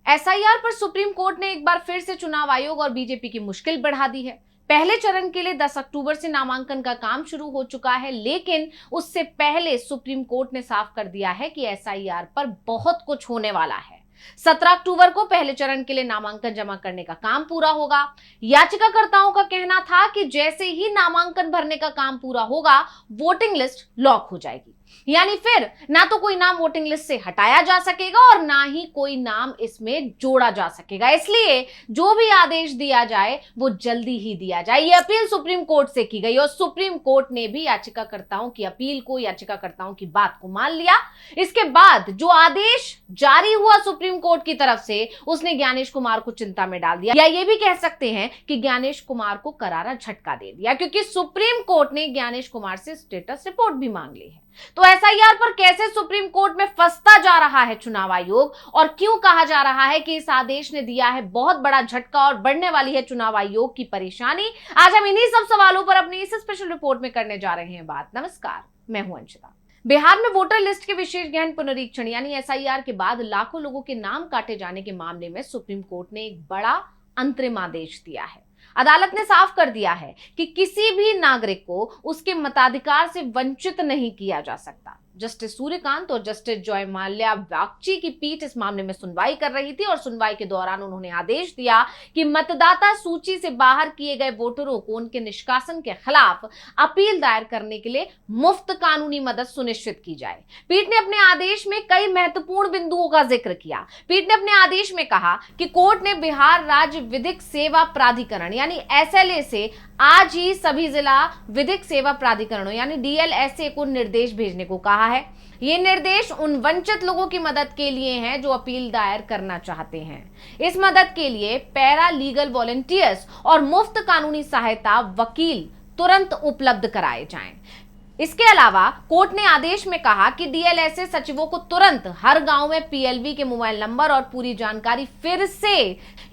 SIR पर supreme court ने एक बार फिर से चुनाव आयोग और बीजेपी की मुश्किल बढ़ा दी है। पहले चरण के लिए 10 अक्टूबर से नामांकन का काम शुरू हो चुका है, लेकिन उससे पहले सुप्रीम कोर्ट ने साफ कर दिया है कि एसआईआर पर बहुत कुछ होने वाला है। 17 अक्टूबर को पहले चरण के लिए नामांकन जमा करने का काम पूरा होगा। याचिकाकर्ताओं का कहना था कि जैसे ही नामांकन भरने का काम पूरा होगा, वोटिंग लिस्ट लॉक हो जाएगी, यानी फिर ना तो कोई नाम वोटिंग लिस्ट से हटाया जा सकेगा और ना ही कोई नाम इसमें जोड़ा जा सकेगा। इसलिए जो भी आदेश दिया जाए वो जल्दी ही दिया जाए। ये अपील सुप्रीम कोर्ट से की गई और सुप्रीम कोर्ट ने भी याचिकाकर्ताओं की अपील को, याचिकाकर्ताओं की बात को मान लिया। इसके बाद जो आदेश जारी हुआ सुप्रीम कोर्ट की तरफ से, उसने ज्ञानेश कुमार को चिंता में डाल दिया, या ये भी कह सकते हैं कि ज्ञानेश कुमार को करारा झटका दे दिया, क्योंकि सुप्रीम कोर्ट ने ज्ञानेश कुमार से स्टेटस रिपोर्ट भी मांग ली है। तो एसआईआर पर कैसे सुप्रीम कोर्ट में फंसता जा रहा है चुनाव आयोग, और क्यों कहा जा रहा है कि इस आदेश ने दिया है बहुत बड़ा झटका और बढ़ने वाली है चुनाव आयोग की परेशानी, आज हम इन्हीं सब सवालों पर अपनी इस स्पेशल रिपोर्ट में करने जा रहे हैं बात। नमस्कार, मैं हूं अंशिता। बिहार में वोटर लिस्ट के विशेष गहन पुनरीक्षण यानी एसआईआर के बाद लाखों लोगों के नाम काटे जाने के मामले में सुप्रीम कोर्ट ने एक बड़ा अंतरिम आदेश दिया है। अदालत ने साफ कर दिया है कि किसी भी नागरिक को उसके मताधिकार से वंचित नहीं किया जा सकता। जस्टिस सूर्यकांत और जस्टिस जॉय माल्या बागची की पीठ इस मामले में सुनवाई कर रही थी और सुनवाई के दौरान उन्होंने आदेश दिया कि मतदाता सूची से बाहर किए गए वोटरों को उनके निष्कासन के खिलाफ अपील दायर करने के लिए मुफ्त कानूनी मदद सुनिश्चित की जाए। पीठ ने अपने आदेश में कई महत्वपूर्ण बिंदुओं का जिक्र किया। पीठ ने अपने आदेश में कहा कि कोर्ट ने बिहार राज्य विधिक सेवा प्राधिकरण यानी एसएलए से आज ही सभी जिला विधिक सेवा प्राधिकरणों यानी डीएलएसए को निर्देश भेजने को कहा है। ये निर्देश उन वंचित लोगों की मदद के लिए हैं जो अपील दायर करना चाहते हैं। इस मदद के लिए पैरा लीगल वॉलंटियर्स और मुफ्त कानूनी सहायता वकील तुरंत उपलब्ध कराए जाएं। इसके अलावा कोर्ट ने आदेश में कहा कि डीएलएसए सचिवों को तुरंत हर गांव में पीएलबी के मोबाइल नंबर और पूरी जानकारी फिर से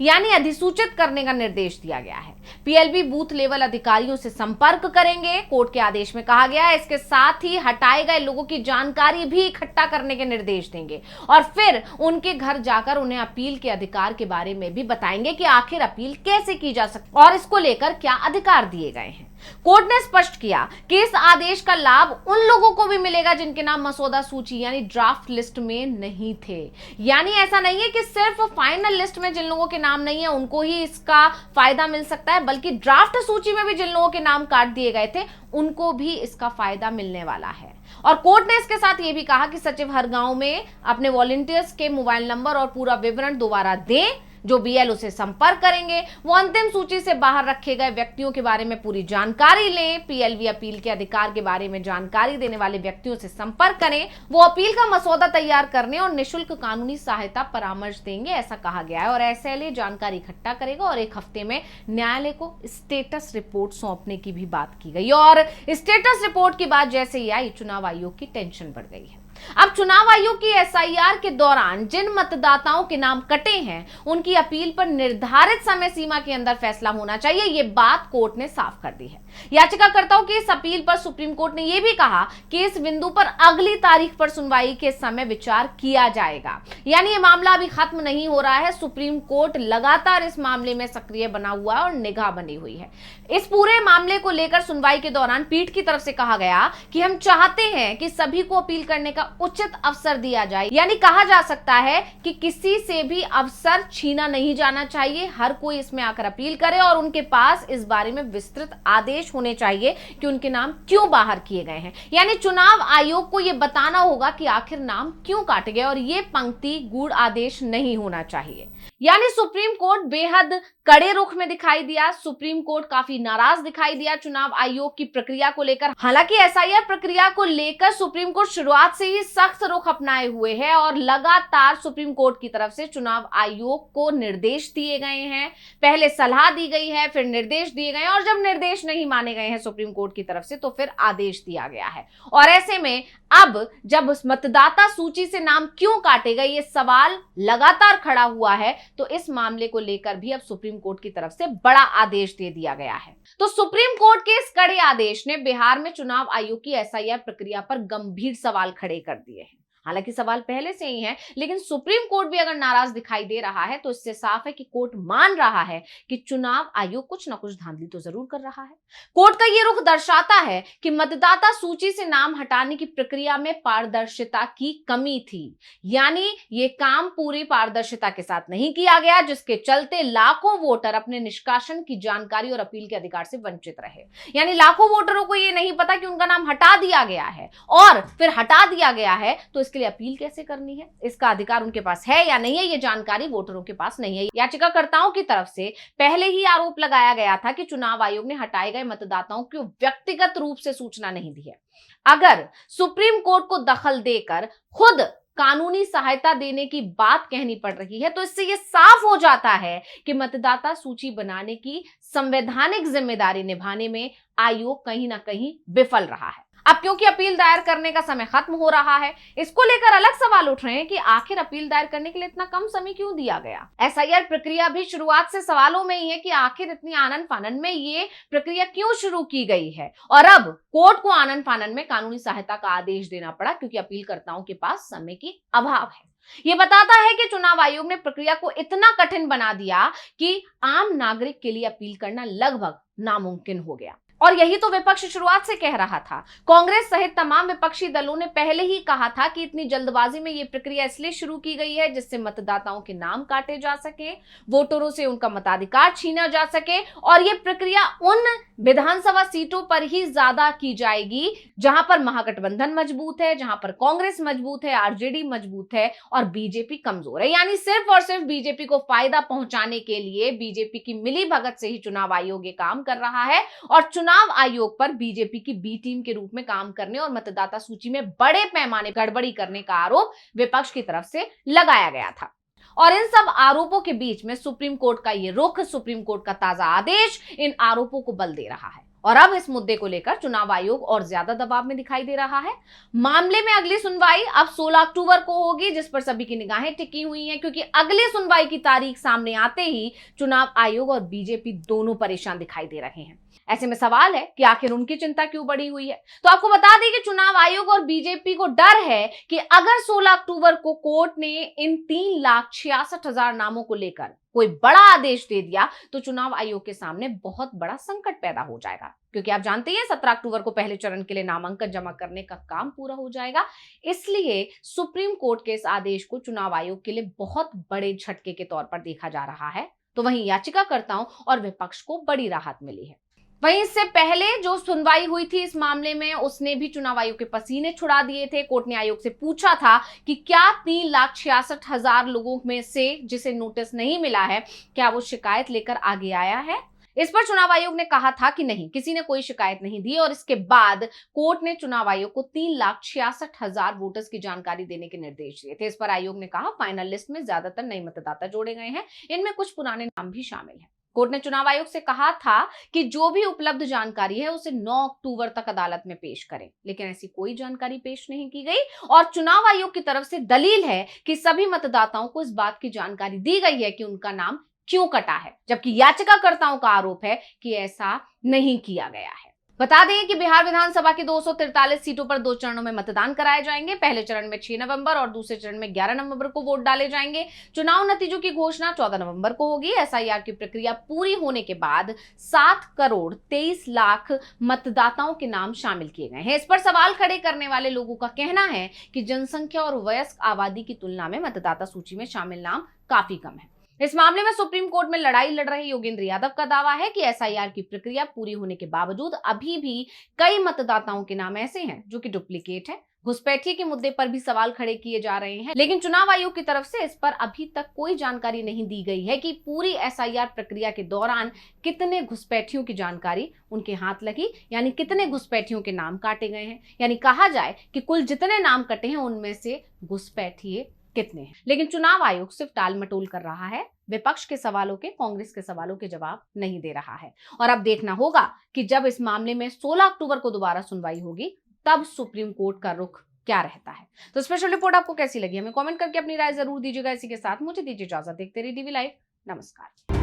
यानी अधिसूचित करने का निर्देश दिया गया है। पीएलबी बूथ लेवल अधिकारियों से संपर्क करेंगे, कोर्ट के आदेश में कहा गया है। इसके साथ ही हटाए गए लोगों की जानकारी भी इकट्ठा करने के निर्देश देंगे और फिर उनके घर जाकर उन्हें अपील के अधिकार के बारे में भी बताएंगे कि आखिर अपील कैसे की जा सकती है और इसको लेकर क्या अधिकार दिए गए हैं। कोर्ट ने स्पष्ट किया कि इस आदेश का लाभ उन लोगों को भी मिलेगा जिनके नाम मसौदा सूची यानी ड्राफ्ट लिस्ट में नहीं थे। यानी ऐसा नहीं है कि सिर्फ फाइनल लिस्ट में जिन लोगों के नाम नहीं है उनको ही इसका फायदा मिल सकता है, बल्कि ड्राफ्ट सूची में भी जिन लोगों के नाम काट दिए गए थे उनको भी इसका फायदा मिलने वाला है। और कोर्ट ने इसके साथ ये भी कहा कि सचिव हर गांव में अपने वॉलंटियर्स के मोबाइल नंबर और पूरा विवरण दोबारा दें। जो बीएलओ से संपर्क करेंगे वो अंतिम सूची से बाहर रखे गए व्यक्तियों के बारे में पूरी जानकारी लें। पीएलबी अपील के अधिकार के बारे में जानकारी देने वाले व्यक्तियों से संपर्क करें। वो अपील का मसौदा तैयार करने और निःशुल्क कानूनी सहायता परामर्श देंगे, ऐसा कहा गया है। और एसएलए जानकारी इकट्ठा करेगा और एक हफ्ते में न्यायालय को स्टेटस रिपोर्ट सौंपने की भी बात की गई। और स्टेटस रिपोर्ट की बात जैसे ही आई, चुनाव आयोग की टेंशन बढ़ गई है। अब चुनाव आयोग की एसआईआर के दौरान जिन मतदाताओं के नाम कटे हैं उनकी अपील पर निर्धारित समय सीमा के अंदर फैसला होना चाहिए, ये बात कोर्ट ने साफ कर दी है। याचिकाकर्ताओं की इस अपील पर सुप्रीम कोर्ट ने यह भी कहा कि इस बिंदु पर अगली तारीख पर सुनवाई के समय विचार किया जाएगा। यानी ये मामला अभी खत्म नहीं हो रहा है। सुप्रीम कोर्ट लगातार इस मामले में सक्रिय बना हुआ है और निगाह बनी हुई है। इस पूरे मामले को लेकर सुनवाई के दौरान पीठ की तरफ से कहा गया कि हम चाहते हैं कि सभी को अपील करने का उचित अवसर दिया जाए। यानी कहा जा सकता है कि किसी से भी अवसर छीना नहीं जाना चाहिए। हर कोई इसमें आकर अपील करे और उनके पास इस बारे में विस्तृत आदेश होने चाहिए कि उनके नाम क्यों बाहर किए गए हैं। यानी चुनाव आयोग को यह बताना होगा कि आखिर नाम क्यों काटे गए और यह पंक्ति गूढ़ आदेश नहीं होना चाहिए। यानी सुप्रीम कोर्ट बेहद कड़े रुख में दिखाई दिया। सुप्रीम कोर्ट काफी नाराज दिखाई दिया चुनाव आयोग की प्रक्रिया को लेकर। हालांकि एसआईआर प्रक्रिया को लेकर सुप्रीम कोर्ट शुरुआत से ही सख्त रुख अपनाए हुए है और लगातार सुप्रीम कोर्ट की तरफ से चुनाव आयोग को निर्देश दिए गए हैं। पहले सलाह दी गई है, फिर निर्देश दिए गए और जब निर्देश नहीं माने गए हैं सुप्रीम कोर्ट की तरफ से तो फिर आदेश दिया गया है। और ऐसे में अब जब मतदाता सूची से नाम क्यों काटे गए ये सवाल लगातार खड़ा हुआ है, तो इस मामले को लेकर भी अब सुप्रीम कोर्ट की तरफ से बड़ा आदेश दे दिया गया है। तो सुप्रीम कोर्ट के इस कड़े आदेश ने बिहार में चुनाव आयोग की एसआईआर प्रक्रिया पर गंभीर सवाल खड़े कर दिए हैं। हालांकि सवाल पहले से ही है, लेकिन सुप्रीम कोर्ट भी अगर नाराज दिखाई दे रहा है तो इससे साफ है कि कोर्ट मान रहा है कि चुनाव आयोग कुछ ना कुछ धांधली तो जरूर कर रहा है। कोर्ट का यह रुख दर्शाता है कि मतदाता सूची से नाम हटाने की प्रक्रिया में पारदर्शिता की कमी थी, यानी यह काम पूरी पारदर्शिता के साथ नहीं किया गया, जिसके चलते लाखों वोटर अपने निष्कासन की जानकारी और अपील के अधिकार से वंचित रहे। यानी लाखों वोटरों को यह नहीं पता कि उनका नाम हटा दिया गया है, और फिर हटा दिया गया है तो इसके लिए अपील कैसे करनी है, इसका अधिकार उनके पास है या नहीं है, ये जानकारी वोटरों के पास नहीं है। याचिकाकर्ताओं की तरफ से पहले ही आरोप लगाया गया था कि चुनाव आयोग ने हटाए गए मतदाताओं को व्यक्तिगत रूप से सूचना नहीं दी है। अगर सुप्रीम कोर्ट को दखल देकर खुद कानूनी सहायता देने की बात कहनी पड़ रही है, तो इससे यह साफ हो जाता है कि मतदाता सूची बनाने की संवैधानिक जिम्मेदारी निभाने में आयोग कहीं ना कहीं विफल रहा है। अब क्योंकि अपील दायर करने का समय खत्म हो रहा है, इसको लेकर अलग सवाल उठ रहे हैं कि आखिर अपील दायर करने के लिए इतना कम समय क्यों दिया गया। एसआईआर प्रक्रिया भी शुरुआत से सवालों में ही है कि आखिर इतनी आनन फानन में ये प्रक्रिया क्यों शुरू की गई है, और अब कोर्ट को आनन फानन में कानूनी सहायता का आदेश देना पड़ा क्योंकि अपीलकर्ताओं के पास समय की अभाव है। यह बताता है कि चुनाव आयोग ने प्रक्रिया को इतना कठिन बना दिया कि आम नागरिक के लिए अपील करना लगभग नामुमकिन हो गया। और यही तो विपक्ष शुरुआत से कह रहा था। कांग्रेस सहित तमाम विपक्षी दलों ने पहले ही कहा था कि इतनी जल्दबाजी में यह प्रक्रिया इसलिए शुरू की गई है जिससे मतदाताओं के नाम काटे जा सके, वोटरों से उनका मताधिकार छीना जा सके, और यह प्रक्रिया उन विधानसभा सीटों पर ही ज्यादा की जाएगी जहां पर महागठबंधन मजबूत है, जहां पर कांग्रेस मजबूत है, आरजेडी मजबूत है और बीजेपी कमजोर है। यानी सिर्फ और सिर्फ बीजेपी को फायदा पहुंचाने के लिए बीजेपी की मिली भगत से ही चुनाव आयोग ये काम कर रहा है, और चुनाव आयोग पर बीजेपी की बी टीम के रूप में काम करने और मतदाता सूची में बड़े पैमाने गड़बड़ी करने का आरोप विपक्ष की तरफ से लगाया गया था। और इन सब आरोपों के बीच में सुप्रीम कोर्ट का ये रुख, सुप्रीम कोर्ट का ताजा आदेश इन आरोपों को बल दे रहा है, और अब इस मुद्दे को लेकर चुनाव आयोग और ज्यादा दबाव में दिखाई दे रहा है। मामले में अगली सुनवाई अब 16 अक्टूबर को होगी, जिस पर सभी की निगाहें टिकी हुई हैं, क्योंकि अगली सुनवाई की तारीख सामने आते ही चुनाव आयोग और बीजेपी दोनों परेशान दिखाई दे रहे हैं। ऐसे में सवाल है कि आखिर उनकी चिंता क्यों बढ़ी हुई है। तो आपको बता दें कि चुनाव आयोग और बीजेपी को डर है कि अगर 16 अक्टूबर को कोर्ट ने इन 3,66,000 नामों को लेकर कोई बड़ा आदेश दे दिया तो चुनाव आयोग के सामने बहुत बड़ा संकट पैदा हो जाएगा, क्योंकि आप जानते हैं 17 अक्टूबर को पहले चरण के लिए नामांकन जमा करने का काम पूरा हो जाएगा। इसलिए सुप्रीम कोर्ट के इस आदेश को चुनाव आयोग के लिए बहुत बड़े झटके के तौर पर देखा जा रहा है। तो वहीं याचिकाकर्ताओं और विपक्ष को बड़ी राहत मिली है। वहीं इससे पहले जो सुनवाई हुई थी इस मामले में, उसने भी चुनाव आयोग के पसीने छुड़ा दिए थे। कोर्ट ने आयोग से पूछा था कि क्या 3,66,000 लोगों में से जिसे नोटिस नहीं मिला है, क्या वो शिकायत लेकर आगे आया है। इस पर चुनाव आयोग ने कहा था कि नहीं, किसी ने कोई शिकायत नहीं दी, और इसके बाद कोर्ट ने चुनाव आयोग को 3,66,000 वोटर्स की जानकारी देने के निर्देश दिए थे। इस पर आयोग ने कहा फाइनल लिस्ट में ज्यादातर नए मतदाता जोड़े गए हैं, इनमें कुछ पुराने नाम भी शामिल हैं। कोर्ट ने चुनाव आयोग से कहा था कि जो भी उपलब्ध जानकारी है उसे 9 अक्टूबर तक अदालत में पेश करें, लेकिन ऐसी कोई जानकारी पेश नहीं की गई, और चुनाव आयोग की तरफ से दलील है कि सभी मतदाताओं को इस बात की जानकारी दी गई है कि उनका नाम क्यों कटा है, जबकि याचिकाकर्ताओं का आरोप है कि ऐसा नहीं किया गया है। बता दें कि बिहार विधानसभा की 243 सीटों पर 2 चरणों में मतदान कराए जाएंगे। पहले चरण में 6 नवंबर और दूसरे चरण में 11 नवंबर को वोट डाले जाएंगे। चुनाव नतीजों की घोषणा 14 नवंबर को होगी। एसआईआर की प्रक्रिया पूरी होने के बाद 7,23,00,000 मतदाताओं के नाम शामिल किए गए हैं। इस पर सवाल खड़े करने वाले लोगों का कहना है कि जनसंख्या और वयस्क आबादी की तुलना में मतदाता सूची में शामिल नाम काफी कम है। इस मामले में सुप्रीम कोर्ट में लड़ाई लड़ रहे योगेंद्र यादव का दावा है कि एसआईआर की प्रक्रिया पूरी होने के बावजूद अभी भी कई मतदाताओं के नाम ऐसे हैं जो कि डुप्लीकेट है। घुसपैठिए के मुद्दे पर भी सवाल खड़े किए जा रहे हैं, लेकिन चुनाव आयोग की तरफ से इस पर अभी तक कोई जानकारी नहीं दी गई है कि पूरी एसआईआर प्रक्रिया के दौरान कितने घुसपैठियों की जानकारी उनके हाथ लगी, यानी कितने घुसपैठियों के नाम काटे गए हैं, यानी कहा जाए कि कुल जितने नाम कटे हैं उनमें से घुसपैठिए कितने हैं। लेकिन चुनाव आयोग सिर्फ टाल मटोल कर रहा है, विपक्ष के सवालों के, कांग्रेस के सवालों के जवाब नहीं दे रहा है। और अब देखना होगा कि जब इस मामले में 16 अक्टूबर को दोबारा सुनवाई होगी तब सुप्रीम कोर्ट का रुख क्या रहता है। तो स्पेशल रिपोर्ट आपको कैसी लगी हमें कमेंट करके अपनी राय जरूर दीजिएगा। इसी के साथ मुझे दीजिए इजाजत। देखते रहिए DV लाइव। नमस्कार।